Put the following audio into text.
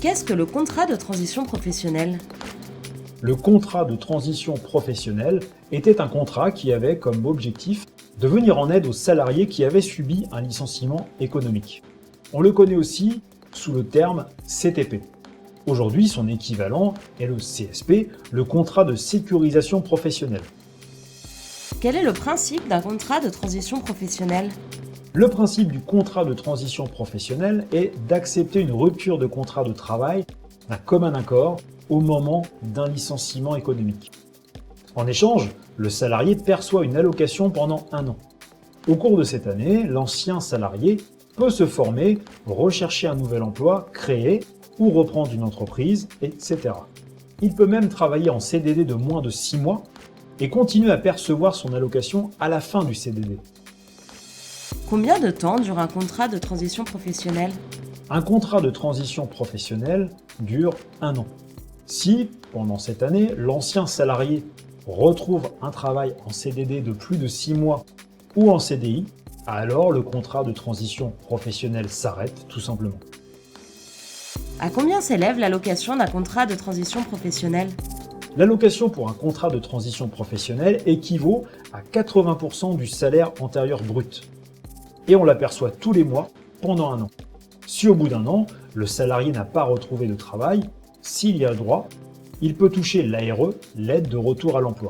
Qu'est-ce que le contrat de transition professionnelle? Le contrat de transition professionnelle était un contrat qui avait comme objectif de venir en aide aux salariés qui avaient subi un licenciement économique. On le connaît aussi sous le terme CTP. Aujourd'hui, son équivalent est le CSP, le contrat de sécurisation professionnelle. Quel est le principe d'un contrat de transition professionnelle? Le principe du contrat de transition professionnelle est d'accepter une rupture de contrat de travail d'un commun accord au moment d'un licenciement économique. En échange, le salarié perçoit une allocation pendant 1 an. Au cours de cette année, l'ancien salarié peut se former, rechercher un nouvel emploi, créer ou reprendre une entreprise, etc. Il peut même travailler en CDD de moins de 6 mois et continuer à percevoir son allocation à la fin du CDD. Combien de temps dure un contrat de transition professionnelle? Un contrat de transition professionnelle dure 1 an. Si, pendant cette année, l'ancien salarié retrouve un travail en CDD de plus de 6 mois ou en CDI, alors le contrat de transition professionnelle s'arrête tout simplement. À combien s'élève l'allocation d'un contrat de transition professionnelle? L'allocation pour un contrat de transition professionnelle équivaut à 80% du salaire antérieur brut. Et on l'aperçoit tous les mois pendant 1 an. Si au bout d'1 an, le salarié n'a pas retrouvé de travail, s'il y a le droit, il peut toucher l'ARE, l'aide de retour à l'emploi.